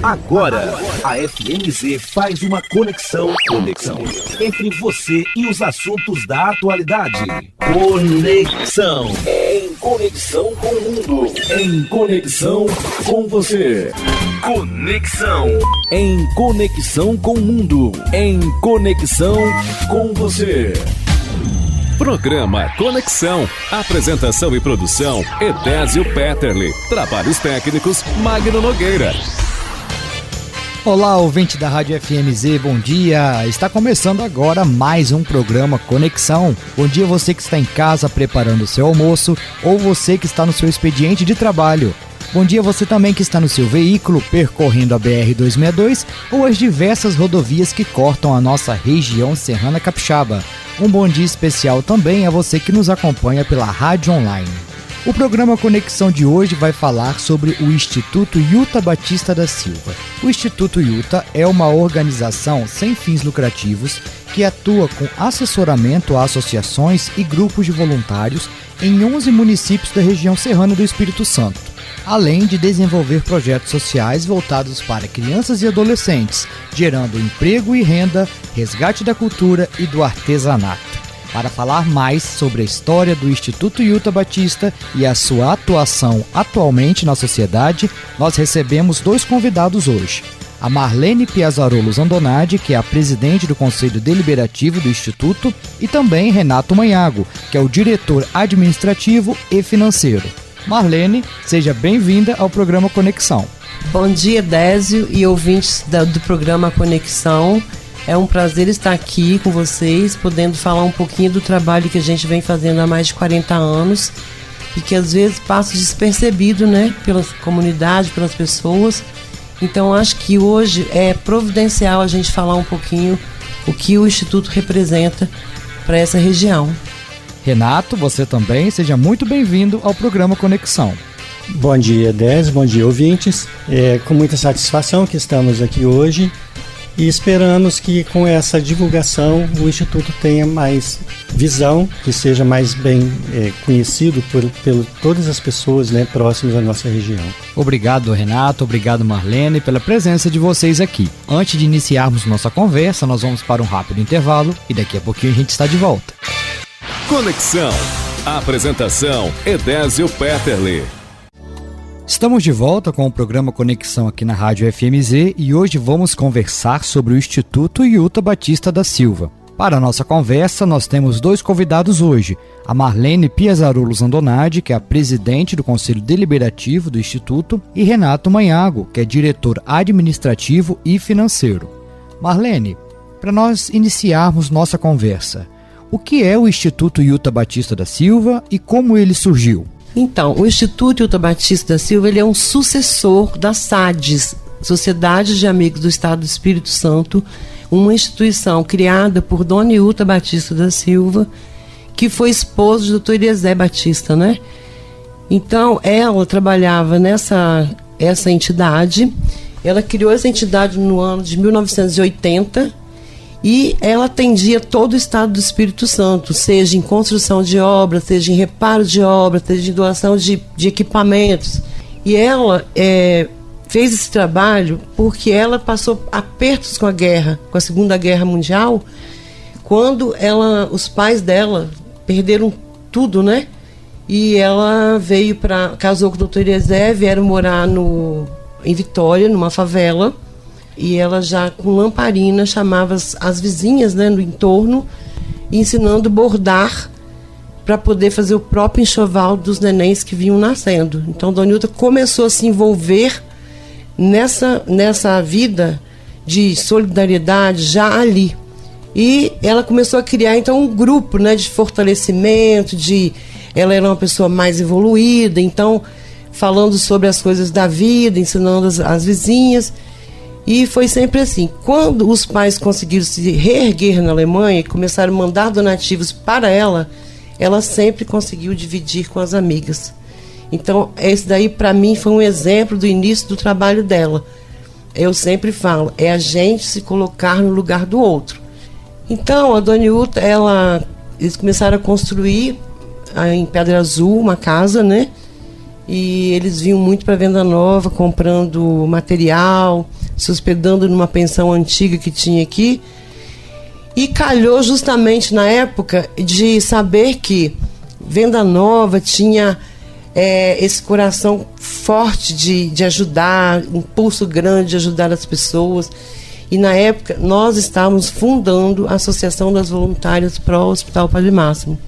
Agora, a FMZ faz uma conexão entre você e os assuntos da atualidade. Conexão. Em conexão com o mundo. Em conexão com você. Conexão. Em conexão com o mundo. Em conexão com você. Programa Conexão. Apresentação e produção: Edésio Peterle. Trabalhos técnicos: Magno Nogueira. Olá, ouvinte da Rádio FMZ, bom dia! Está começando agora mais um programa Conexão. Bom dia você que está em casa preparando o seu almoço ou você que está no seu expediente de trabalho. Bom dia você também que está no seu veículo percorrendo a BR-262 ou as diversas rodovias que cortam a nossa região serrana capixaba. Um bom dia especial também a você que nos acompanha pela rádio online. O programa Conexão de hoje vai falar sobre o Instituto Yuta Batista da Silva. O Instituto Yuta é uma organização sem fins lucrativos que atua com assessoramento a associações e grupos de voluntários em 11 municípios da região serrana do Espírito Santo, além de desenvolver projetos sociais voltados para crianças e adolescentes, gerando emprego e renda, resgate da cultura e do artesanato. Para falar mais sobre a história do Instituto Yuta Batista e a sua atuação atualmente na sociedade, nós recebemos dois convidados hoje. A Marlene Piazzarolos Andonadi, que é a presidente do Conselho Deliberativo do Instituto, e também Renato Manhago, que é o diretor administrativo e financeiro. Marlene, seja bem-vinda ao programa Conexão. Bom dia, Désio e ouvintes do programa Conexão. É um prazer estar aqui com vocês, podendo falar um pouquinho do trabalho que a gente vem fazendo há mais de 40 anos e que às vezes passa despercebido, né, pela comunidade, pelas pessoas. Então acho que hoje é providencial a gente falar um pouquinho o que o Instituto representa para essa região. Renato, você também, seja muito bem-vindo ao programa Conexão. Bom dia, Désio, bom dia, ouvintes. É com muita satisfação que estamos aqui hoje e esperamos que com essa divulgação o Instituto tenha mais visão, que seja mais bem conhecido por todas as pessoas, né, próximas à nossa região. Obrigado, Renato, obrigado, Marlene, pela presença de vocês aqui. Antes de iniciarmos nossa conversa, nós vamos para um rápido intervalo e daqui a pouquinho a gente está de volta. Conexão. Apresentação: Edésio Peterle. Estamos de volta com o programa Conexão aqui na Rádio FMZ e hoje vamos conversar sobre o Instituto Yuta Batista da Silva. Para a nossa conversa, nós temos dois convidados hoje, a Marlene Piazzarolos Andonadi, que é a presidente do Conselho Deliberativo do Instituto, e Renato Manhago, que é diretor administrativo e financeiro. Marlene, para nós iniciarmos nossa conversa, o que é o Instituto Yuta Batista da Silva e como ele surgiu? Então, o Instituto Yuta Batista da Silva ele é um sucessor da SADES, Sociedade de Amigos do Estado do Espírito Santo, uma instituição criada por Dona Yuta Batista da Silva, que foi esposa do Dr. Eliezer Batista, né? Então, ela trabalhava essa entidade, ela criou essa entidade no ano de 1980, e ela atendia todo o estado do Espírito Santo, seja em construção de obras, seja em reparo de obras, seja em doação de equipamentos. E ela fez esse trabalho porque ela passou apertos com a guerra, com a Segunda Guerra Mundial, quando os pais dela perderam tudo, né? E ela casou com o Dr. Eliezer, vieram morar em Vitória, numa favela. E ela já com lamparina chamava as vizinhas, né, no entorno, ensinando a bordar para poder fazer o próprio enxoval dos nenéns que vinham nascendo. Então Dona Yuta começou a se envolver nessa vida de solidariedade já ali. E ela começou a criar então um grupo, né, de fortalecimento, ela era uma pessoa mais evoluída, então falando sobre as coisas da vida, ensinando as vizinhas. E foi sempre assim. Quando os pais conseguiram se reerguer na Alemanha e começaram a mandar donativos para ela sempre conseguiu dividir com as amigas. Então, esse daí para mim foi um exemplo do início do trabalho dela. Eu sempre falo, é a gente se colocar no lugar do outro. Então, a Dona Yuta, eles começaram a construir em Pedra Azul uma casa, né? e eles vinham muito para Venda Nova, comprando material, se hospedando numa pensão antiga que tinha aqui. E calhou justamente na época de saber que Venda Nova tinha esse coração forte de ajudar, um pulso grande de ajudar as pessoas. E na época nós estávamos fundando a Associação das Voluntárias Pró Hospital Padre Máximo,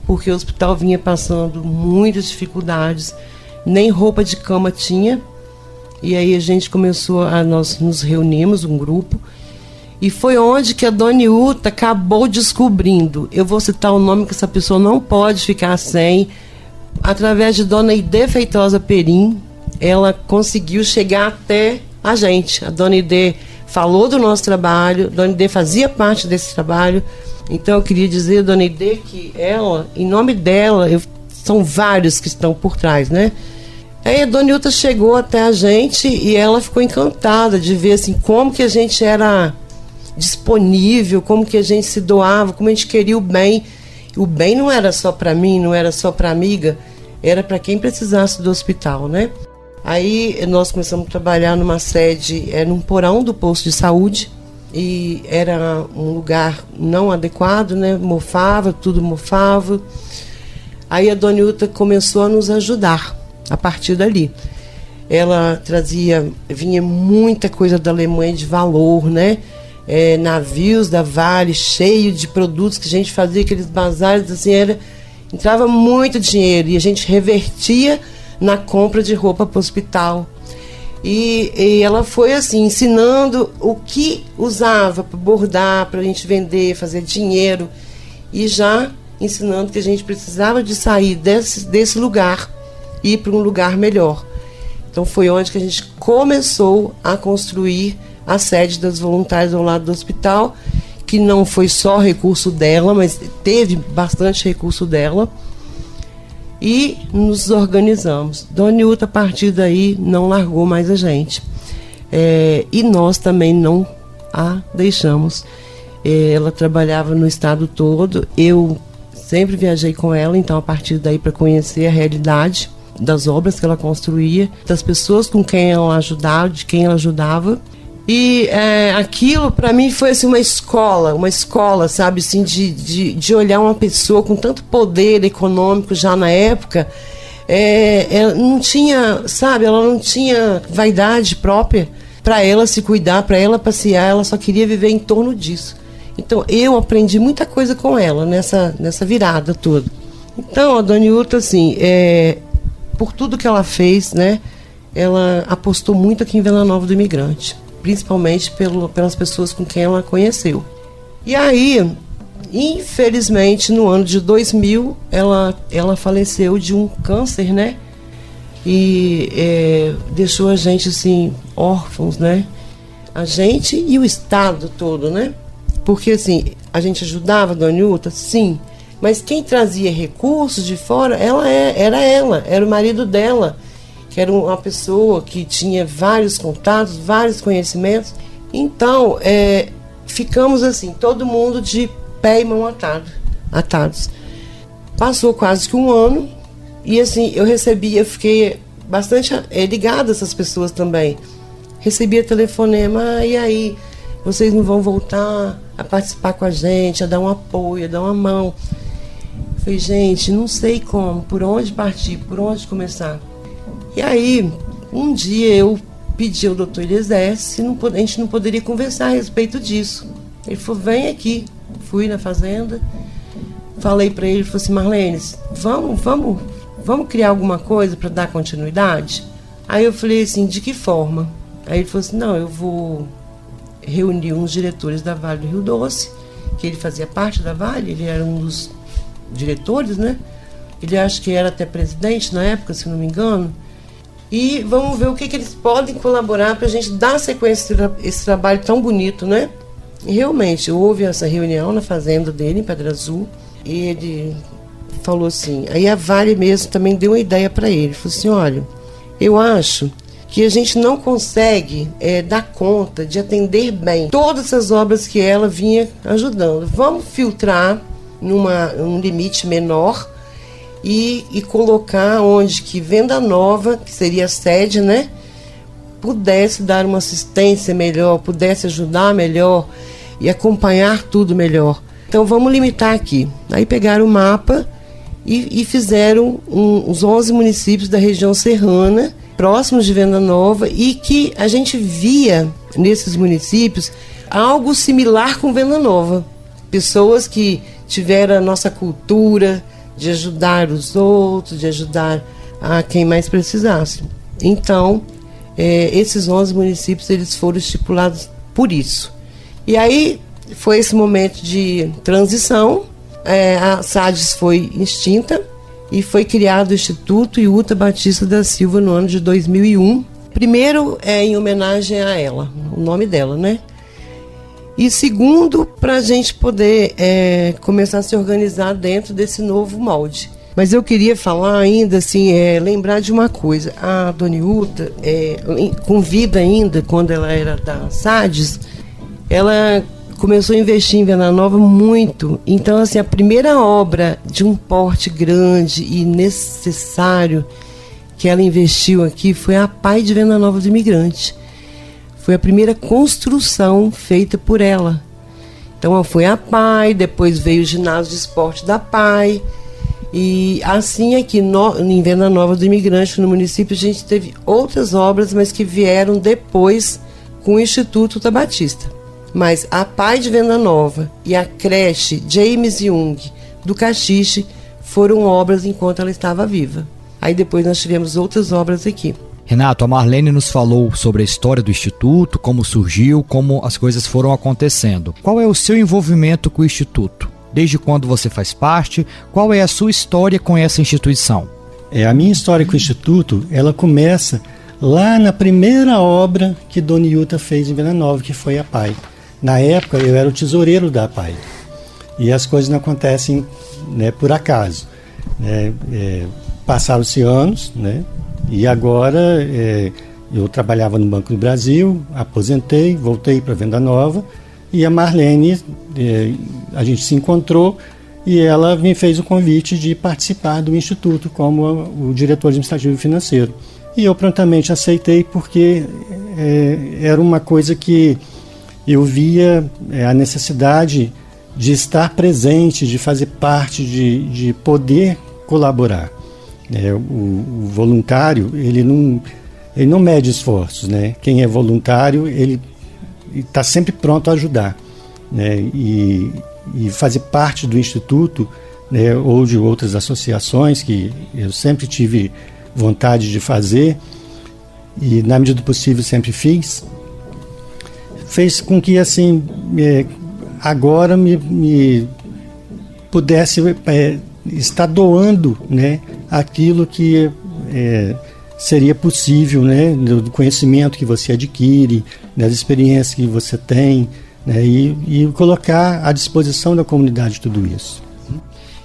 porque o hospital vinha passando muitas dificuldades, nem roupa de cama tinha. E aí a gente nós nos reunimos, um grupo, e foi onde que a Dona Iuta acabou descobrindo, eu vou citar o nome que essa pessoa não pode ficar sem, através de Dona Ide Feitosa Perim, ela conseguiu chegar até a gente. A Dona Ide falou do nosso trabalho, Dona Ide fazia parte desse trabalho. Então eu queria dizer, Dona Ide, que ela, em nome dela, são vários que estão por trás, né? Aí a Dona Iuta chegou até a gente e ela ficou encantada de ver assim, como que a gente era disponível, como que a gente se doava, como a gente queria o bem. O bem não era só para mim, não era só para amiga, era para quem precisasse do hospital, né? Aí nós começamos a trabalhar numa sede, num porão do posto de saúde, e era um lugar não adequado, né? Mofava, tudo mofava. Aí a Dona Iuta começou a nos ajudar a partir dali. Ela vinha muita coisa da Alemanha de valor, né? Navios da Vale, cheio de produtos que a gente fazia, aqueles bazares, assim, entrava muito dinheiro e a gente revertia na compra de roupa para o hospital. E ela foi assim, ensinando o que usava para bordar, para a gente vender, fazer dinheiro, e já ensinando que a gente precisava de sair desse lugar e ir para um lugar melhor. Então foi onde que a gente começou a construir a sede das voluntárias ao lado do hospital, que não foi só recurso dela, mas teve bastante recurso dela. E nos organizamos. Dona Iuta, a partir daí, não largou mais a gente. E nós também não a deixamos. Ela trabalhava no estado todo. Eu sempre viajei com ela, então a partir daí, para conhecer a realidade das obras que ela construía, das pessoas com quem ela ajudava, de quem ela ajudava. E aquilo para mim foi assim, uma escola, sabe, assim, de olhar uma pessoa com tanto poder econômico já na época. Ela não tinha, sabe, ela não tinha vaidade própria para ela se cuidar, para ela passear, ela só queria viver em torno disso. Então eu aprendi muita coisa com ela nessa virada toda. Então a Dona Iuta, assim, por tudo que ela fez, né, ela apostou muito aqui em Vila Nova do Imigrante, principalmente pelas pessoas com quem ela conheceu. E aí, infelizmente, no ano de 2000, ela faleceu de um câncer, né? E deixou a gente, assim, órfãos, né? A gente e o Estado todo, né? Porque, assim, a gente ajudava a Dona Iuta, sim, mas quem trazia recursos de fora, era o marido dela, que era uma pessoa que tinha vários contatos, vários conhecimentos. Então, ficamos assim, todo mundo de pé e mão atados. Passou quase que um ano, e assim, eu fiquei bastante ligada a essas pessoas também. Recebia telefonema, e aí, vocês não vão voltar a participar com a gente, a dar um apoio, a dar uma mão? Eu falei, gente, não sei como, por onde partir, por onde começar. E aí, um dia eu pedi ao doutor Eliezer se a gente não poderia conversar a respeito disso. Ele falou, vem aqui. Fui na fazenda, falei para ele, falou assim, Marlene, vamos criar alguma coisa para dar continuidade? Aí eu falei assim, de que forma? Aí ele falou assim, não, eu vou reunir uns diretores da Vale do Rio Doce, que ele fazia parte da Vale, ele era um dos diretores, né? Ele acho que era até presidente na época, se não me engano. E vamos ver o que eles podem colaborar para a gente dar sequência a esse trabalho tão bonito, né? E realmente, houve essa reunião na fazenda dele, em Pedra Azul, e ele falou assim, aí a Vale mesmo também deu uma ideia para ele, falou assim, olha, eu acho que a gente não consegue dar conta de atender bem todas essas obras que ela vinha ajudando. Vamos filtrar num limite menor e colocar onde que Venda Nova, que seria a sede, né, pudesse dar uma assistência melhor, pudesse ajudar melhor e acompanhar tudo melhor. Então vamos limitar aqui. Aí pegaram o mapa e fizeram os 11 municípios da região serrana, próximos de Venda Nova, e que a gente via nesses municípios algo similar com Venda Nova. Pessoas que tiveram a nossa cultura de ajudar os outros, de ajudar a quem mais precisasse. Então, esses 11 municípios eles foram estipulados por isso. E aí foi esse momento de transição, a SADES foi extinta e foi criado o Instituto Iuta Batista da Silva no ano de 2001. Primeiro, em homenagem a ela, o nome dela, né? E segundo, para a gente poder começar a se organizar dentro desse novo molde. Mas eu queria falar ainda, assim, lembrar de uma coisa. A Dona Iuta, com vida ainda, quando ela era da SADES, ela começou a investir em Venda Nova muito. Então, assim, a primeira obra de um porte grande e necessário que ela investiu aqui foi a PAI de Venda Nova do Imigrante. Foi a primeira construção feita por ela. Então, foi a PAI, depois veio o ginásio de esporte da PAI. E assim aqui em Venda Nova do Imigrante, no município, a gente teve outras obras, mas que vieram depois com o Instituto Iuta Batista. Mas a PAI de Venda Nova e a creche James Young do Caxixe foram obras enquanto ela estava viva. Aí depois nós tivemos outras obras aqui. Renato, a Marlene nos falou sobre a história do Instituto, como surgiu, como as coisas foram acontecendo. Qual é o seu envolvimento com o Instituto? Desde quando você faz parte? Qual é a sua história com essa instituição? A minha história com o Instituto, ela começa lá na primeira obra que Dona Iuta fez em Venda Nova, que foi a PAI. Na época, eu era o tesoureiro da PAI. E as coisas não acontecem, né, por acaso. Passaram-se anos, né, e agora eu trabalhava no Banco do Brasil, aposentei, voltei para Venda Nova, e a Marlene, a gente se encontrou e ela me fez o convite de participar do Instituto como o diretor administrativo e financeiro. E eu prontamente aceitei porque era uma coisa que eu via a necessidade de estar presente, de fazer parte, de poder colaborar. O voluntário, ele não mede esforços, né? Quem é voluntário, ele está sempre pronto a ajudar, né? E fazer parte do Instituto, né, ou de outras associações que eu sempre tive vontade de fazer e na medida do possível sempre fiz, fez com que assim agora me pudesse estar doando, né, aquilo que seria possível, né, do conhecimento que você adquire, das experiências que você tem, né, e colocar à disposição da comunidade tudo isso.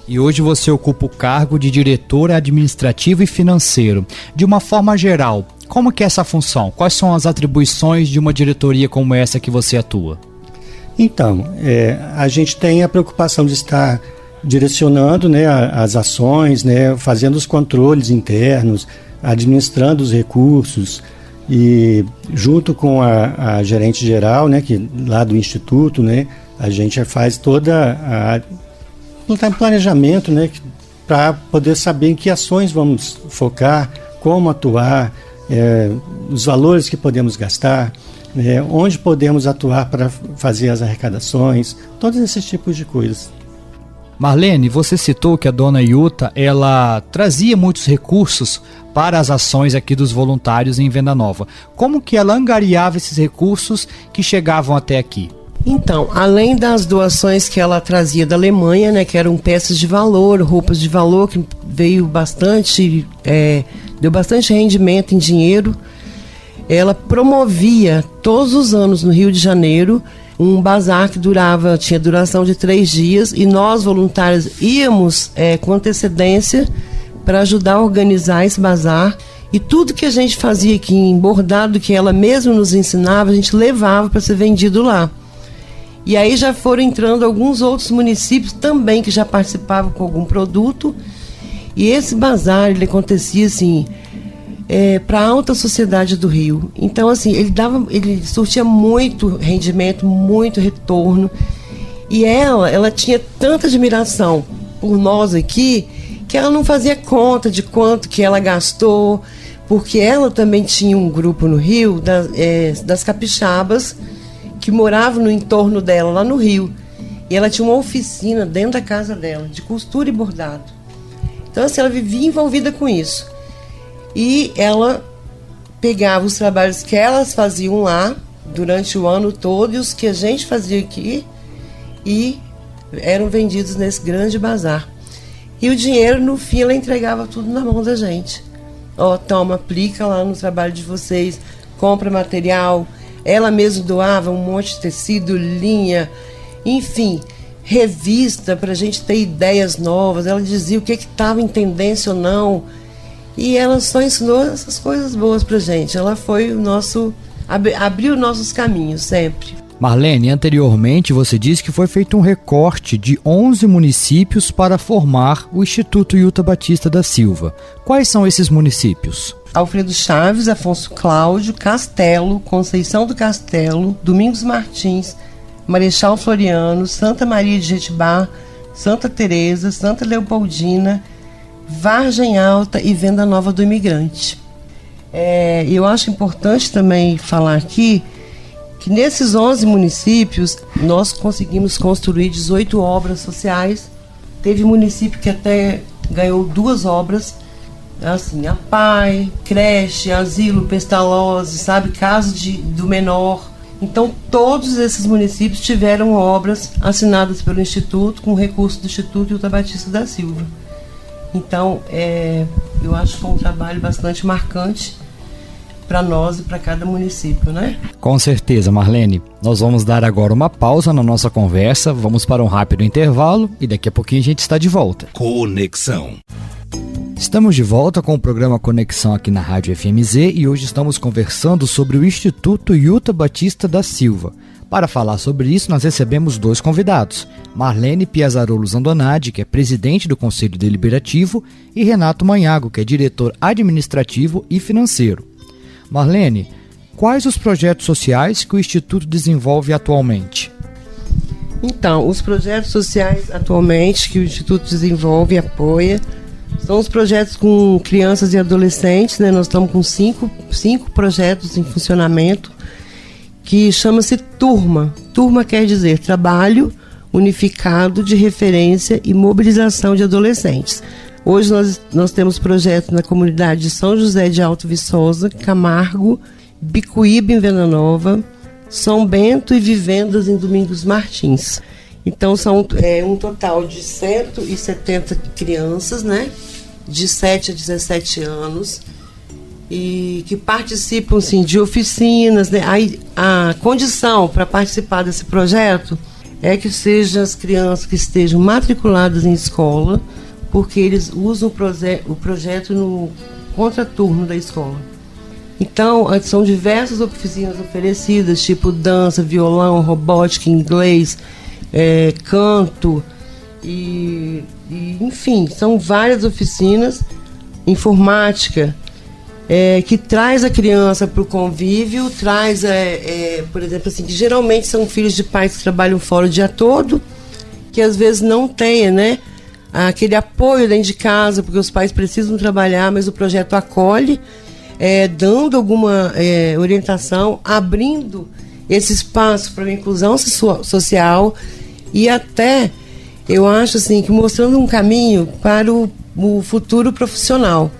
E hoje você ocupa o cargo de diretor administrativo e financeiro. De uma forma geral, como que é essa função? Quais são as atribuições de uma diretoria como essa que você atua? Então, a gente tem a preocupação de estar direcionando, né, as ações, né, fazendo os controles internos, administrando os recursos e junto com a gerente geral, né, que lá do Instituto, né, a gente faz toda o planejamento, né, para poder saber em que ações vamos focar, como atuar, os valores que podemos gastar, onde podemos atuar para fazer as arrecadações, todos esses tipos de coisas. Marlene, você citou que a Dona Iuta, ela trazia muitos recursos para as ações aqui dos voluntários em Venda Nova. Como que ela angariava esses recursos que chegavam até aqui? Então, além das doações que ela trazia da Alemanha, né, que eram peças de valor, roupas de valor, que veio bastante, deu bastante rendimento em dinheiro, ela promovia todos os anos no Rio de Janeiro um bazar que tinha duração de 3 dias, e nós voluntários íamos com antecedência para ajudar a organizar esse bazar, e tudo que a gente fazia aqui em bordado, que ela mesma nos ensinava, a gente levava para ser vendido lá. E aí já foram entrando alguns outros municípios também que já participavam com algum produto, E esse bazar, ele acontecia assim, para a alta sociedade do Rio. Então, assim, ele surtia muito rendimento, muito retorno. E ela tinha tanta admiração por nós aqui, que ela não fazia conta de quanto que ela gastou, porque ela também tinha um grupo no Rio, das capixabas, que moravam no entorno dela, lá no Rio. E ela tinha uma oficina dentro da casa dela, de costura e bordado. Então, assim, ela vivia envolvida com isso. E ela pegava os trabalhos que elas faziam lá, durante o ano todo, e os que a gente fazia aqui, e eram vendidos nesse grande bazar. E o dinheiro, no fim, ela entregava tudo na mão da gente. Toma, aplica lá no trabalho de vocês, compra material. Ela mesma doava um monte de tecido, linha, enfim, revista para a gente ter ideias novas. Ela dizia o que estava em tendência ou não. E ela só ensinou essas coisas boas para a gente. Ela foi abriu nossos caminhos sempre. Marlene, anteriormente você disse que foi feito um recorte de 11 municípios para formar o Instituto Ilta Batista da Silva. Quais são esses municípios? Alfredo Chaves, Afonso Cláudio, Castelo, Conceição do Castelo, Domingos Martins, Marechal Floriano, Santa Maria de Jetibá, Santa Teresa, Santa Leopoldina, Vargem Alta e Venda Nova do Imigrante. Eu acho importante também falar aqui que nesses 11 municípios nós conseguimos construir 18 obras sociais. Teve município que até ganhou 2 obras, assim, a PAI, creche, asilo, Pestalozzi, sabe, casa do menor. Então todos esses municípios tiveram obras assinadas pelo Instituto, com recurso do Instituto Ilta Batista da Silva. Então eu acho que foi um trabalho bastante marcante para nós e para cada município, né? Com certeza, Marlene. Nós vamos dar agora uma pausa na nossa conversa, vamos para um rápido intervalo e daqui a pouquinho a gente está de volta. Conexão. Estamos de volta com o programa Conexão aqui na Rádio FMZ e hoje estamos conversando sobre o Instituto Ilta Batista da Silva. Para falar sobre isso, nós recebemos 2 convidados, Marlene Piazzarolo Zandonadi, que é presidente do Conselho Deliberativo, e Renato Manhago, que é diretor administrativo e financeiro. Marlene, quais os projetos sociais que o Instituto desenvolve atualmente? Então, os projetos sociais atualmente que o Instituto desenvolve e apoia são os projetos com crianças e adolescentes, né? Nós estamos com 5 projetos em funcionamento, que chama-se Turma. Turma quer dizer Trabalho Unificado de Referência e Mobilização de Adolescentes. Hoje nós temos projetos na comunidade de São José de Alto Viçosa, Camargo, Bicuíba em Venda Nova, São Bento e Vivendas em Domingos Martins. Então são um total de 170 crianças, né, de 7 a 17 anos, e que participam assim, de oficinas, né? A condição para participar desse projeto é que sejam as crianças que estejam matriculadas em escola, porque eles usam o projeto no contraturno da escola. Então, são diversas oficinas oferecidas, tipo dança, violão, robótica, inglês, canto, enfim, são várias oficinas, informática, que traz a criança para o convívio, traz, por exemplo, assim, que geralmente são filhos de pais que trabalham fora o dia todo, que às vezes não tenha, né, aquele apoio dentro de casa, porque os pais precisam trabalhar, mas o projeto acolhe, dando alguma orientação, abrindo esse espaço para a inclusão social e até, eu acho assim, que mostrando um caminho para o futuro profissional,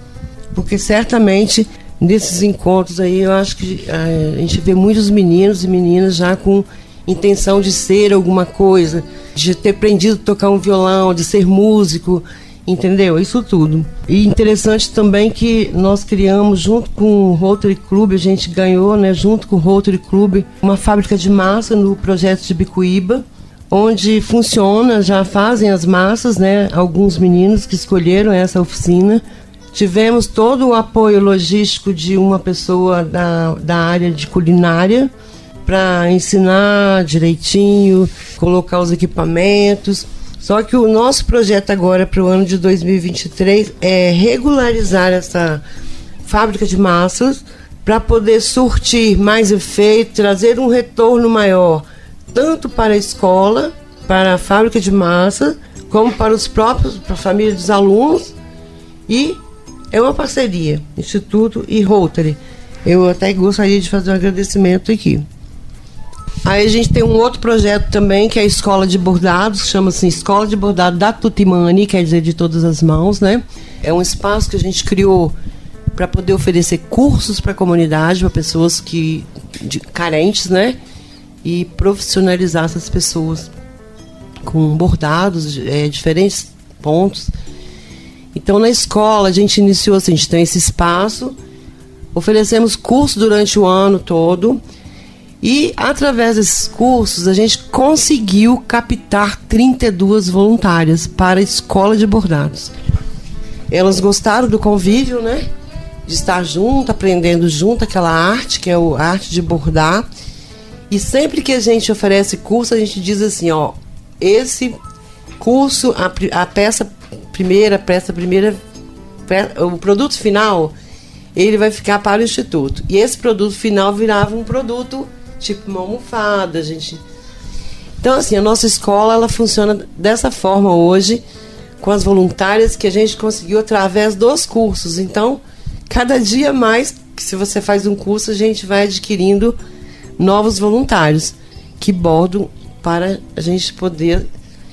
porque certamente nesses encontros aí eu acho que a gente vê muitos meninos e meninas já com intenção de ser alguma coisa, de ter aprendido a tocar um violão, de ser músico, entendeu? Isso tudo. E interessante também que nós criamos, junto com o Rotary Club, a gente ganhou, né, junto com o Rotary Club, uma fábrica de massa no projeto de Bicuíba, onde funciona, já fazem as massas, né, alguns meninos que escolheram essa oficina. Tivemos todo o apoio logístico de uma pessoa da área de culinária, para ensinar direitinho, colocar os equipamentos. Só que o nosso projeto agora para o ano de 2023 é regularizar essa fábrica de massas para poder surtir mais efeito, trazer um retorno maior, tanto para a escola, para a fábrica de massa, como para a família dos alunos. E é uma parceria, Instituto e Rotary. Eu até gostaria de fazer um agradecimento aqui. Aí a gente tem um outro projeto também, que é a Escola de Bordados, que chama-se Escola de Bordado da Tutimani, quer dizer, de todas as mãos, né? É um espaço que a gente criou para poder oferecer cursos para a comunidade, para pessoas carentes, né? E profissionalizar essas pessoas com bordados, diferentes pontos. Então, na escola, a gente iniciou assim, a gente tem esse espaço, oferecemos cursos durante o ano todo, e, através desses cursos, a gente conseguiu captar 32 voluntárias para a Escola de Bordados. Elas gostaram do convívio, né? De estar junto, aprendendo junto aquela arte, que é a arte de bordar. E sempre que a gente oferece curso, a gente diz assim, ó, esse curso, o produto final, ele vai ficar para o Instituto. E esse produto final virava um produto tipo uma almofada, gente. Então, assim, a nossa escola, ela funciona dessa forma hoje, com as voluntárias que a gente conseguiu através dos cursos. Então, cada dia mais, se você faz um curso, a gente vai adquirindo novos voluntários que bordam para a gente poder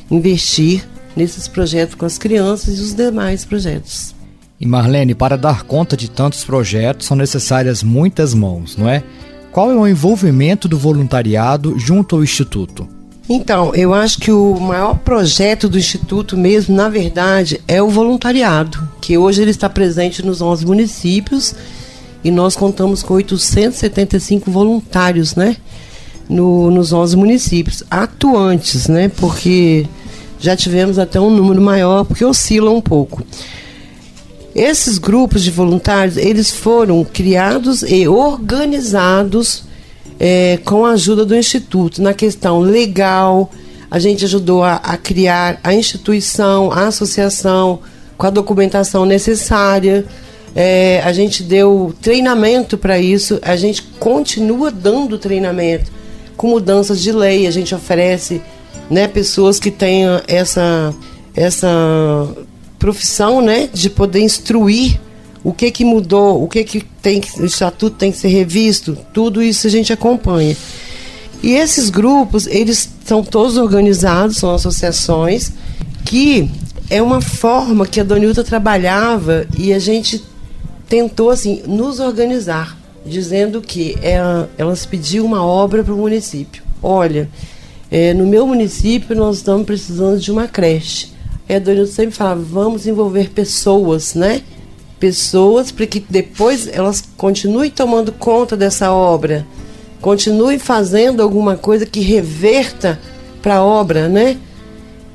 investir nesses projetos com as crianças e os demais projetos. E Marlene, para dar conta de tantos projetos, são necessárias muitas mãos, não é? Qual é o envolvimento do voluntariado junto ao Instituto? Então, eu acho que o maior projeto do Instituto mesmo, na verdade, é o voluntariado, que hoje ele está presente nos 11 municípios e nós contamos com 875 voluntários, né? Nos 11 municípios, atuantes, né? Porque já tivemos até um número maior, porque oscila um pouco. Esses grupos de voluntários, eles foram criados e organizados com a ajuda do Instituto. Na questão legal, a gente ajudou a criar a instituição, a associação, com a documentação necessária. A gente deu treinamento para isso, a gente continua dando treinamento. Com mudanças de lei, a gente oferece, né, pessoas que tenham essa profissão, né, de poder instruir o que mudou, o o estatuto tem que ser revisto, tudo isso a gente acompanha. E esses grupos, eles são todos organizados, são associações, que é uma forma que a Dona Ilta trabalhava e a gente tentou, assim, nos organizar, dizendo que elas pediam uma obra para o município. Olha, no meu município nós estamos precisando de uma creche. A Dona Ilta sempre falava, vamos envolver pessoas, né? Pessoas para que depois elas continuem tomando conta dessa obra, continuem fazendo alguma coisa que reverta para a obra, né?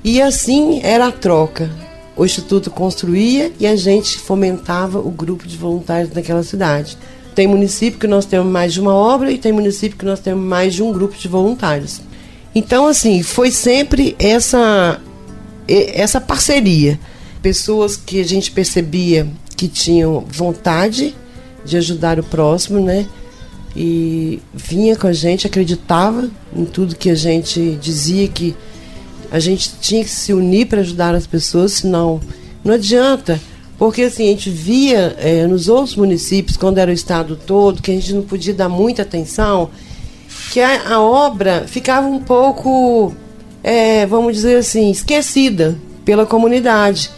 E assim era a troca. O Instituto construía e a gente fomentava o grupo de voluntários naquela cidade. Tem município que nós temos mais de uma obra e tem município que nós temos mais de um grupo de voluntários. Então, assim, foi sempre essa parceria. Pessoas que a gente percebia que tinham vontade de ajudar o próximo, né? E vinha com a gente, acreditava em tudo que a gente dizia, que a gente tinha que se unir para ajudar as pessoas, senão não adianta. Porque assim, a gente via nos outros municípios, quando era o estado todo, que a gente não podia dar muita atenção, que a obra ficava um pouco, vamos dizer assim, esquecida pela comunidade.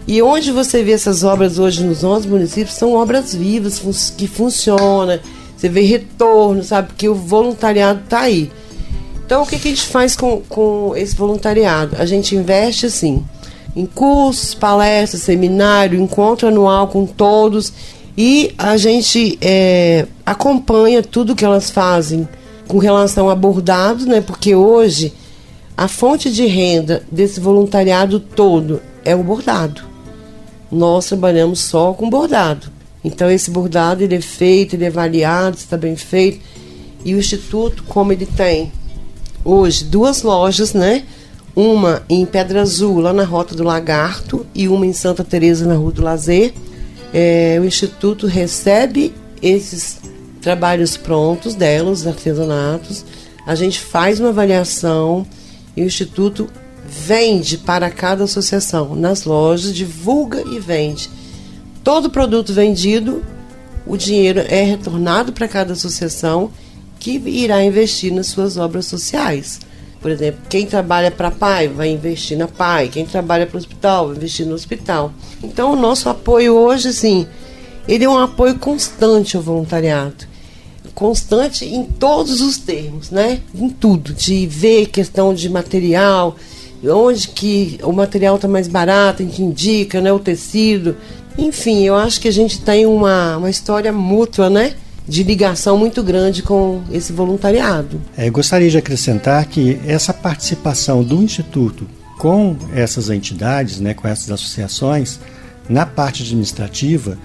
E onde você vê essas obras hoje nos 11 municípios, são obras vivas, que funcionam, você vê retorno, sabe? Porque o voluntariado está aí. Então, o que a gente faz com esse voluntariado? A gente investe, assim, em cursos, palestras, seminário, encontro anual com todos, e a gente acompanha tudo que elas fazem com relação a bordados, né? Porque hoje a fonte de renda desse voluntariado todo é o bordado. Nós trabalhamos só com bordado. Então esse bordado ele é feito, ele é avaliado, está bem feito. E o Instituto, como ele tem hoje 2 lojas, né? uma em Pedra Azul, lá na Rota do Lagarto, e uma em Santa Teresa, na Rua do Lazer. O Instituto recebe esses trabalhos prontos delas, os artesanatos, a gente faz uma avaliação e o Instituto vende para cada associação, nas lojas, divulga e vende. Todo produto vendido, o dinheiro é retornado para cada associação, que irá investir nas suas obras sociais. Por exemplo, quem trabalha para a PAI vai investir na PAI, quem trabalha para o hospital vai investir no hospital. Então o nosso apoio hoje, assim, ele é um apoio constante ao voluntariado. Constante em todos os termos, né? Em tudo, de ver questão de material, onde que o material está mais barato, a gente indica, né? O tecido. Enfim, eu acho que a gente tem uma história mútua, né? De ligação muito grande com esse voluntariado. Eu gostaria de acrescentar que essa participação do Instituto com essas entidades, né, com essas associações, na parte administrativa,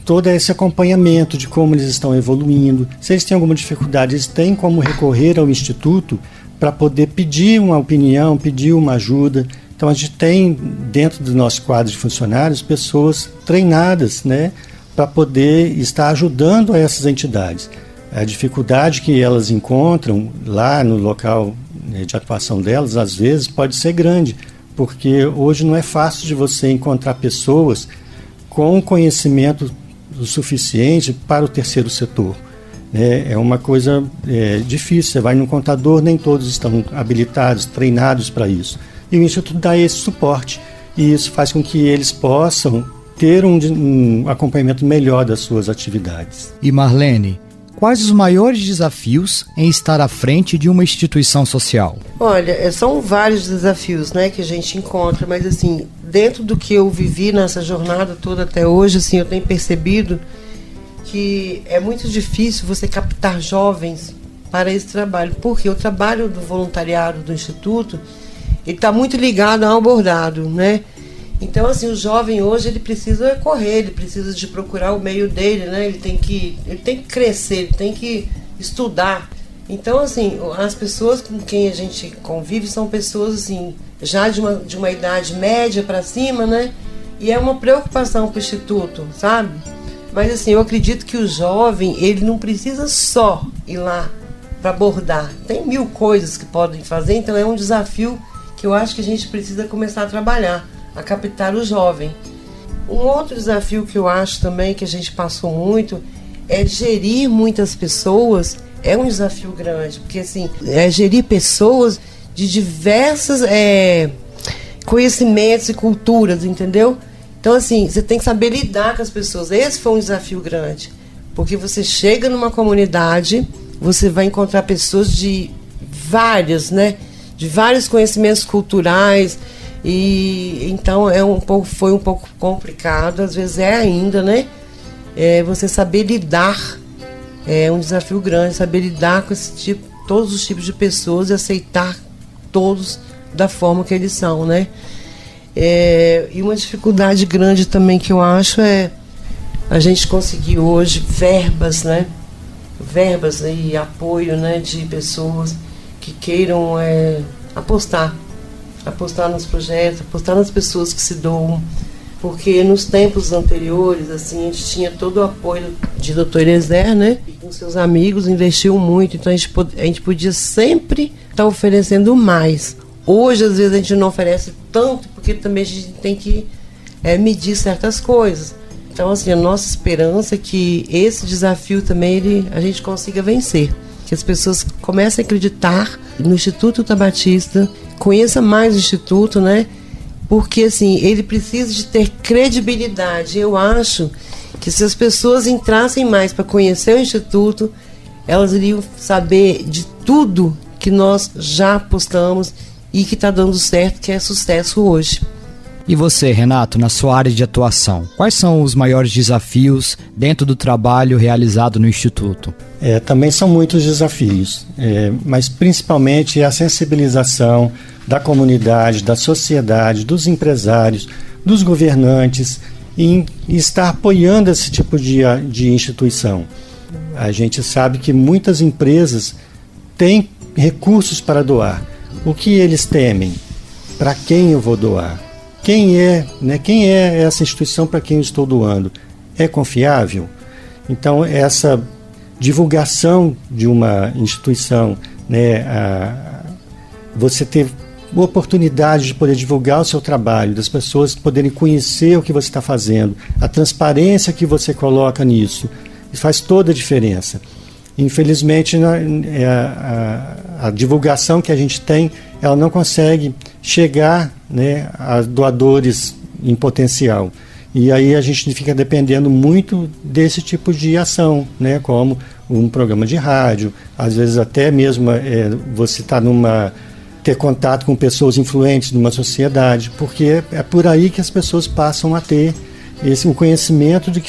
todo esse acompanhamento de como eles estão evoluindo. Se eles têm alguma dificuldade, eles têm como recorrer ao Instituto para poder pedir uma opinião, pedir uma ajuda. Então a gente tem dentro do nosso quadro de funcionários pessoas treinadas, né, para poder estar ajudando essas entidades. A dificuldade que elas encontram lá no local de atuação delas, às vezes, pode ser grande, porque hoje não é fácil de você encontrar pessoas com conhecimento o suficiente para o terceiro setor. É uma coisa difícil. Você vai num contador, nem todos estão habilitados, treinados para isso. E o Instituto dá esse suporte, e isso faz com que eles possam ter um acompanhamento melhor das suas atividades. E Marlene, quais os maiores desafios em estar à frente de uma instituição social? Olha, são vários desafios, né, que a gente encontra, mas assim, dentro do que eu vivi nessa jornada toda até hoje, assim, eu tenho percebido que é muito difícil você captar jovens para esse trabalho, porque o trabalho do voluntariado do Instituto, ele está muito ligado ao bordado, né? Então, assim, o jovem hoje, ele precisa correr, ele precisa de procurar o meio dele, né? Ele tem que crescer, ele tem que estudar. Então, assim, as pessoas com quem a gente convive são pessoas, assim, já de uma idade média para cima, né? E é uma preocupação para o Instituto, sabe? Mas, assim, eu acredito que o jovem, ele não precisa só ir lá para bordar. Tem 1000 coisas que podem fazer, então é um desafio que eu acho que a gente precisa começar a trabalhar, a captar o jovem. Um outro desafio que eu acho também que a gente passou muito é gerir muitas pessoas. É um desafio grande, porque assim, gerir pessoas de diversos conhecimentos e culturas, entendeu? Então assim, você tem que saber lidar com as pessoas. Esse foi um desafio grande, porque você chega numa comunidade, você vai encontrar pessoas de várias, né? De vários conhecimentos culturais. E então foi um pouco complicado, às vezes ainda, né? Você saber lidar, é um desafio grande, saber lidar com todos os tipos de pessoas e aceitar todos da forma que eles são, né? E uma dificuldade grande também que eu acho é a gente conseguir hoje verbas, né? Verbas e apoio, né? De pessoas que queiram apostar nos projetos, apostar nas pessoas que se doam, porque nos tempos anteriores, assim, a gente tinha todo o apoio de Dr. Eliezer, né? E com seus amigos, investiu muito, então a gente podia sempre estar oferecendo mais. Hoje, às vezes, a gente não oferece tanto, porque também a gente tem que medir certas coisas. Então, assim, a nossa esperança é que esse desafio também a gente consiga vencer. Que as pessoas comecem a acreditar no Instituto Utabatista, conheça mais o Instituto, né? Porque, assim, ele precisa de ter credibilidade. Eu acho que se as pessoas entrassem mais para conhecer o Instituto, elas iriam saber de tudo que nós já apostamos e que está dando certo, que é sucesso hoje. E você, Renato, na sua área de atuação, quais são os maiores desafios dentro do trabalho realizado no Instituto? Também são muitos desafios, mas principalmente a sensibilização da comunidade, da sociedade, dos empresários, dos governantes, em estar apoiando esse tipo de instituição. A gente sabe que muitas empresas têm recursos para doar, O que eles temem? Para quem eu vou doar? Quem é essa instituição para quem eu estou doando? É confiável? Então, essa divulgação de uma instituição, você ter a oportunidade de poder divulgar o seu trabalho, das pessoas poderem conhecer o que você está fazendo, a transparência que você coloca nisso, isso faz toda a diferença. Infelizmente, a divulgação que a gente tem, ela não consegue chegar, a doadores em potencial. E aí a gente fica dependendo muito desse tipo de ação, como um programa de rádio, às vezes até mesmo você está ter contato com pessoas influentes numa sociedade, porque é por aí que as pessoas passam a ter o conhecimento de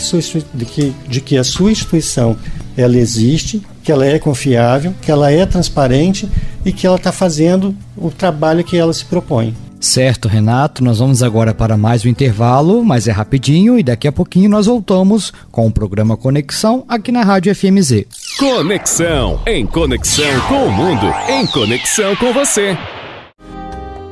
que a sua instituição ela existe, que ela é confiável, que ela é transparente e que ela está fazendo o trabalho que ela se propõe. Certo, Renato, nós vamos agora para mais um intervalo, mas é rapidinho e daqui a pouquinho nós voltamos com o programa Conexão aqui na Rádio FMZ. Conexão, em conexão com o mundo, em conexão com você.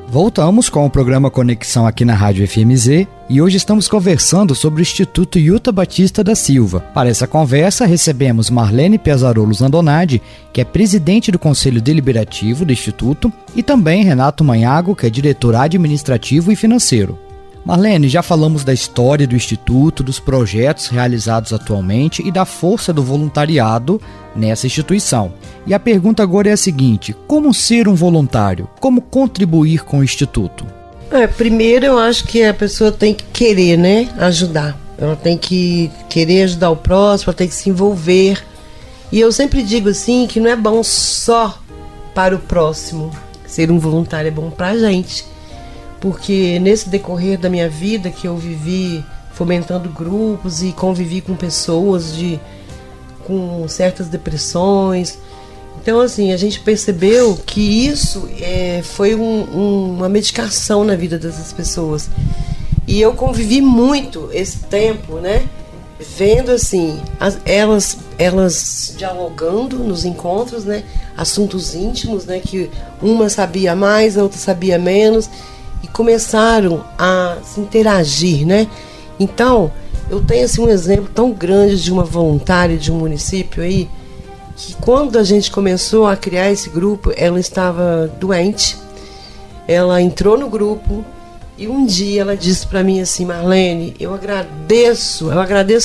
Voltamos com o programa Conexão aqui na Rádio FMZ e hoje estamos conversando sobre o Instituto Yuta Batista da Silva. Para essa conversa, recebemos Marlene Piazarolo Zandonadi, que é presidente do Conselho Deliberativo do Instituto, e também Renato Manhago, que é diretor administrativo e financeiro. Marlene, já falamos da história do Instituto, dos projetos realizados atualmente e da força do voluntariado nessa instituição. E a pergunta agora é a seguinte: como ser um voluntário? Como contribuir com o Instituto? Primeiro, eu acho que a pessoa tem que querer, ajudar. Ela tem que querer ajudar o próximo, ela tem que se envolver. E eu sempre digo assim, que não é bom só para o próximo. Ser um voluntário é bom para a gente. Porque nesse decorrer da minha vida que eu vivi fomentando grupos e convivi com pessoas com certas depressões. Então, assim, a gente percebeu que isso foi uma medicação na vida dessas pessoas. E eu convivi muito esse tempo, vendo, assim, elas dialogando nos encontros, assuntos íntimos, que uma sabia mais, a outra sabia menos, e começaram a se interagir, Então, eu tenho assim, um exemplo tão grande de uma voluntária de um município aí, que quando a gente começou a criar esse grupo, ela estava doente, ela entrou no grupo e um dia ela disse para mim assim: Marlene, eu agradeço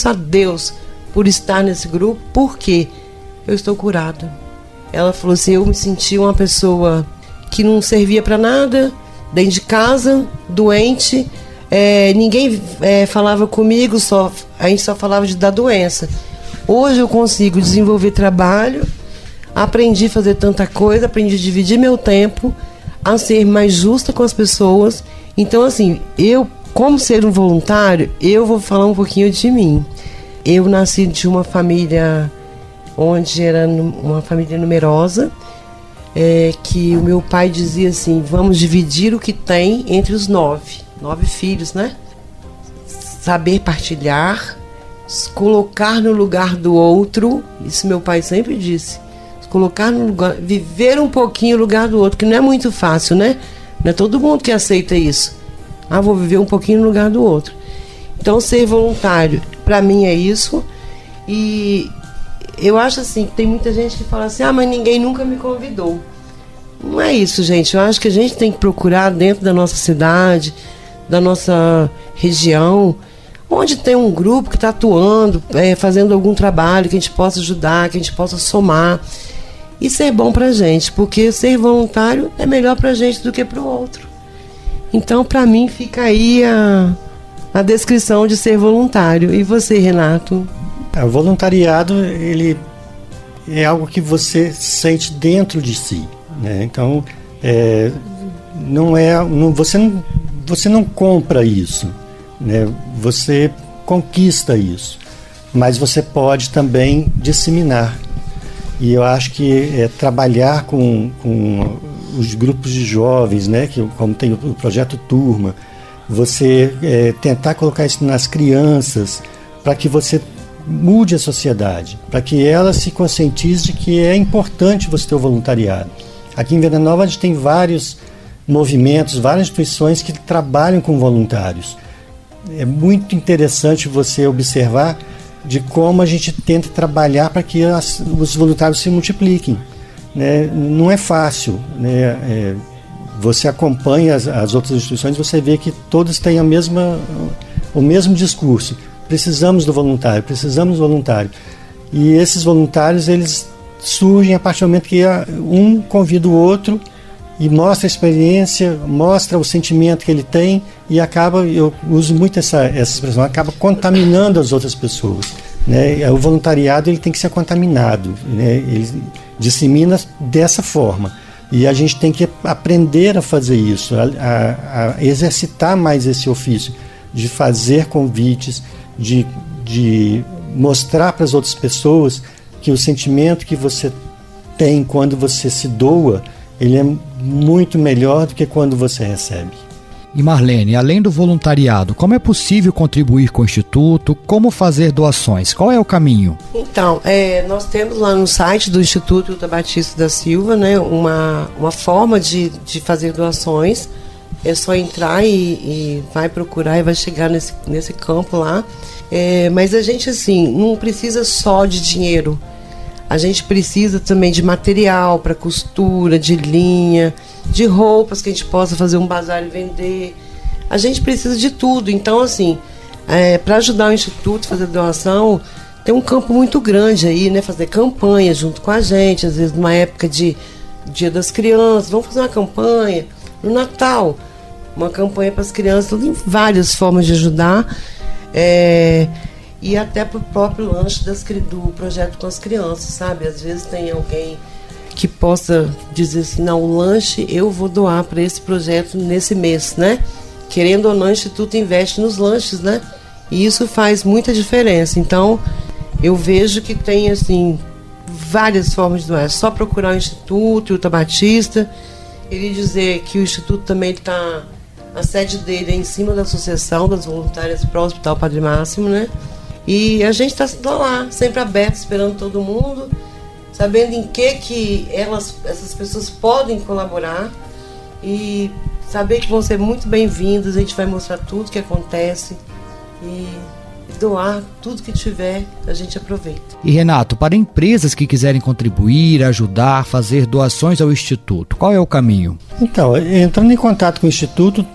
a Deus por estar nesse grupo, porque eu estou curada. Ela falou assim: eu me senti uma pessoa que não servia para nada, dentro de casa, doente, ninguém falava comigo, a gente só falava da doença. Hoje eu consigo desenvolver trabalho, aprendi a fazer tanta coisa, aprendi a dividir meu tempo, a ser mais justa com as pessoas. Então, assim, eu, como ser um voluntário, eu vou falar um pouquinho de mim. Eu nasci de uma família onde era uma família numerosa, que o meu pai dizia assim: vamos dividir o que tem entre os 9 filhos, Saber partilhar, colocar no lugar do outro, isso meu pai sempre disse, colocar no lugar, viver um pouquinho no lugar do outro, que não é muito fácil, Não é todo mundo que aceita isso. Vou viver um pouquinho no lugar do outro. Então, ser voluntário, para mim, é isso. E eu acho assim, que tem muita gente que fala assim: mas ninguém nunca me convidou. Não é isso, gente. Eu acho que a gente tem que procurar dentro da nossa cidade, da nossa região, onde tem um grupo que está atuando, fazendo algum trabalho que a gente possa ajudar, que a gente possa somar. Isso é bom pra gente, porque ser voluntário é melhor pra gente do que pro outro. Então, pra mim, fica aí a descrição de ser voluntário. E você, Renato? O voluntariado, ele é algo que você sente dentro de si, Então, você não compra isso, Você conquista isso, mas você pode também disseminar. E eu acho que trabalhar com os grupos de jovens, como tem o projeto Turma, você tentar colocar isso nas crianças para que você mude a sociedade, para que ela se conscientize de que é importante você ter o voluntariado. Aqui em Venda Nova a gente tem vários movimentos, várias instituições que trabalham com voluntários. É muito interessante você observar de como a gente tenta trabalhar para que os voluntários se multipliquem, né? Não é fácil, né? Você acompanha as outras instituições, você vê que todas têm o mesmo discurso. Precisamos do voluntário, precisamos do voluntário. E esses voluntários, eles surgem a partir do momento que um convida o outro e mostra a experiência, mostra o sentimento que ele tem e acaba, eu uso muito essa expressão, acaba contaminando as outras pessoas, né? O voluntariado, ele tem que ser contaminado, né? Ele dissemina dessa forma. E a gente tem que aprender a fazer isso, a exercitar mais esse ofício de fazer convites, de mostrar para as outras pessoas que o sentimento que você tem quando você se doa, ele é muito melhor do que quando você recebe. E Marlene, além do voluntariado, como é possível contribuir com o Instituto? Como fazer doações? Qual é o caminho? Então, nós temos lá no site do Instituto Hilton Batista da Silva, né, uma forma de fazer doações. É só entrar e vai procurar e vai chegar nesse campo lá. Mas a gente, assim, não precisa só de dinheiro. A gente precisa também de material para costura, de linha, de roupas que a gente possa fazer um bazar e vender. A gente precisa de tudo. Então, assim, para ajudar o Instituto a fazer doação, tem um campo muito grande aí, né? Fazer campanha junto com a gente, às vezes numa época de Dia das Crianças, vamos fazer uma campanha no Natal, uma campanha para as crianças, tem várias formas de ajudar. E até para o próprio lanche do projeto com as crianças, sabe? Às vezes tem alguém que possa dizer assim, não, o lanche eu vou doar para esse projeto nesse mês, né? Querendo ou não, o Instituto investe nos lanches, né? E isso faz muita diferença. Então, eu vejo que tem, assim, várias formas de doar. É só procurar o Instituto Hilton Batista. Ele dizer que o Instituto também está... A sede dele é em cima da Associação das Voluntárias para o Hospital Padre Máximo, né? E a gente está lá, sempre aberto, esperando todo mundo, sabendo em que essas pessoas podem colaborar e saber que vão ser muito bem-vindos. A gente vai mostrar tudo que acontece e doar tudo que tiver, a gente aproveita. E Renato, para empresas que quiserem contribuir, ajudar, fazer doações ao Instituto, qual é o caminho? Então, entrando em contato com o Instituto,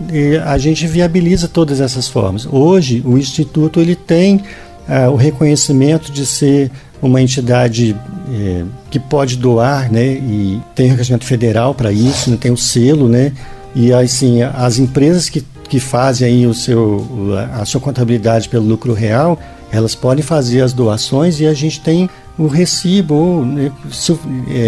a gente viabiliza todas essas formas. Hoje, o Instituto ele tem o reconhecimento de ser uma entidade que pode doar, né, e tem reconhecimento federal para isso, né, tem o selo, né, e assim, as empresas que fazem aí a sua contabilidade pelo lucro real, elas podem fazer as doações e a gente tem o recibo, né,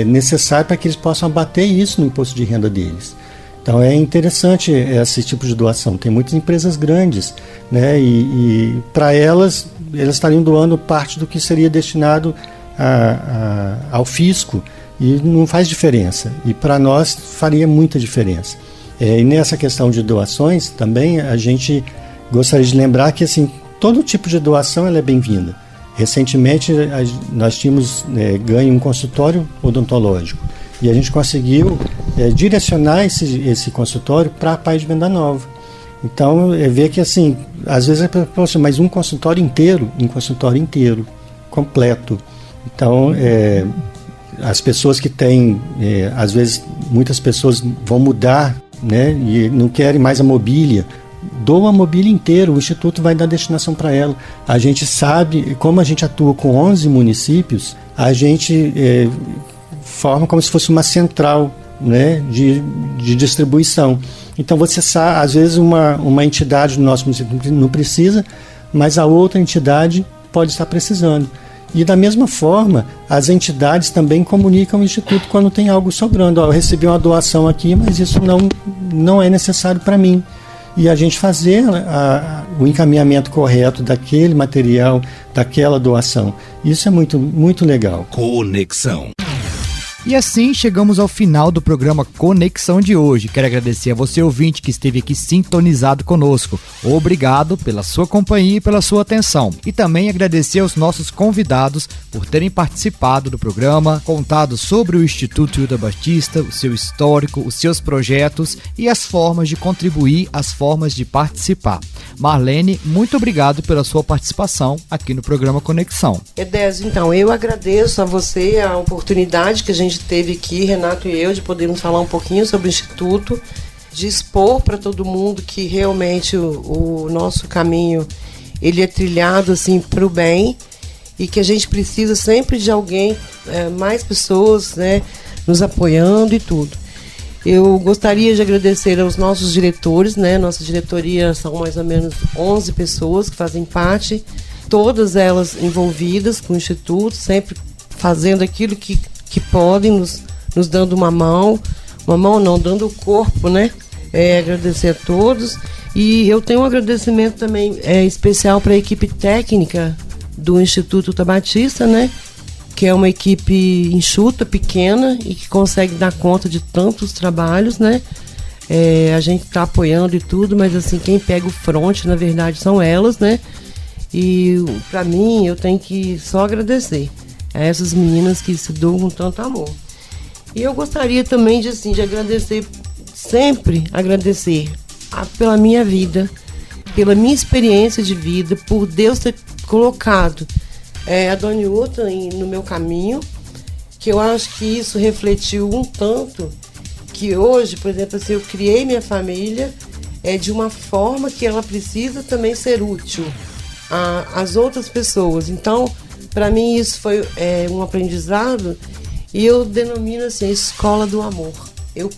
necessário para que eles possam abater isso no imposto de renda deles. Então é interessante esse tipo de doação. Tem muitas empresas grandes, né, e para elas estariam doando parte do que seria destinado ao fisco e não faz diferença. E para nós faria muita diferença. E nessa questão de doações também a gente gostaria de lembrar que assim, todo tipo de doação ela é bem-vinda. Recentemente nós tínhamos ganho um consultório odontológico e a gente conseguiu direcionar esse consultório para a Pai de Venda Nova. Então ver que assim, às vezes mas um consultório inteiro, completo. Então as pessoas que têm, às vezes muitas pessoas vão mudar, né, e não querem mais a mobília, doa a mobília inteira, o Instituto vai dar destinação para ela. A gente sabe, como a gente atua com 11 municípios, a gente forma como se fosse uma central, né, de distribuição. Então você sabe, às vezes uma entidade do nosso município não precisa, mas a outra entidade pode estar precisando. E da mesma forma, as entidades também comunicam o Instituto quando tem algo sobrando. Eu recebi uma doação aqui, mas isso não é necessário para mim. E a gente fazer o encaminhamento correto daquele material, daquela doação. Isso é muito, muito legal. Conexão. E assim chegamos ao final do programa Conexão de hoje. Quero agradecer a você, ouvinte, que esteve aqui sintonizado conosco. Obrigado pela sua companhia e pela sua atenção. E também agradecer aos nossos convidados por terem participado do programa, contado sobre o Instituto Hilda Batista, o seu histórico, os seus projetos e as formas de contribuir, as formas de participar. Marlene, muito obrigado pela sua participação aqui no programa Conexão. Edésio, então, eu agradeço a você a oportunidade que a gente teve aqui, Renato e eu, de podermos falar um pouquinho sobre o Instituto, de expor para todo mundo que realmente o nosso caminho ele é trilhado assim para o bem e que a gente precisa sempre de alguém, mais pessoas, né, nos apoiando e tudo. Eu gostaria de agradecer aos nossos diretores, né? Nossa diretoria são mais ou menos 11 pessoas que fazem parte, todas elas envolvidas com o Instituto, sempre fazendo aquilo que podem, nos dando uma mão não, dando o corpo, né? Agradecer a todos. E eu tenho um agradecimento também especial para a equipe técnica do Instituto Hilda Batista, né? Que é uma equipe enxuta, pequena e que consegue dar conta de tantos trabalhos, né? A gente está apoiando e tudo, mas assim, quem pega o fronte, na verdade, são elas, né? E para mim, eu tenho que só agradecer a essas meninas que se doam com tanto amor. E eu gostaria também de agradecer, sempre agradecer pela minha vida, pela minha experiência de vida, por Deus ter colocado a Dona Hilda no meu caminho, que eu acho que isso refletiu um tanto, que hoje, por exemplo, assim, eu criei minha família de uma forma que ela precisa também ser útil às outras pessoas. Então, para mim isso foi um aprendizado e eu denomino assim, a Escola do Amor. Eu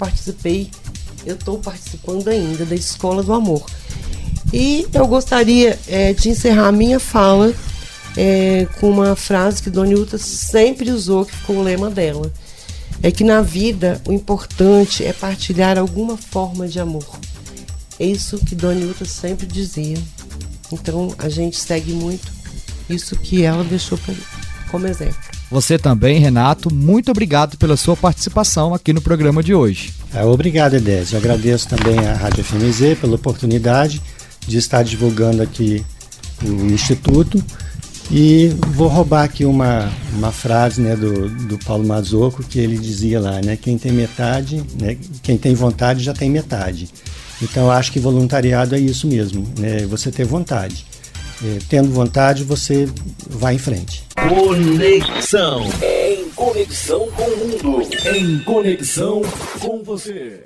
estou participando ainda da Escola do Amor. E eu gostaria de encerrar a minha fala com uma frase que Dona Hilda sempre usou, que ficou o lema dela. É que na vida o importante é partilhar alguma forma de amor. É isso que Dona Hilda sempre dizia. Então a gente segue muito isso que ela deixou como exemplo. Você também, Renato, muito obrigado pela sua participação aqui no programa de hoje. Obrigado, Edésio. Eu agradeço também à Rádio FMZ pela oportunidade de estar divulgando aqui o Instituto. E vou roubar aqui uma frase, né, do Paulo Mazzocco, que ele dizia lá, né, quem tem metade, né, quem tem vontade já tem metade. Então eu acho que voluntariado é isso mesmo, né, você ter vontade. Tendo vontade, você vai em frente. Conexão. Em conexão com o mundo. Em conexão com você.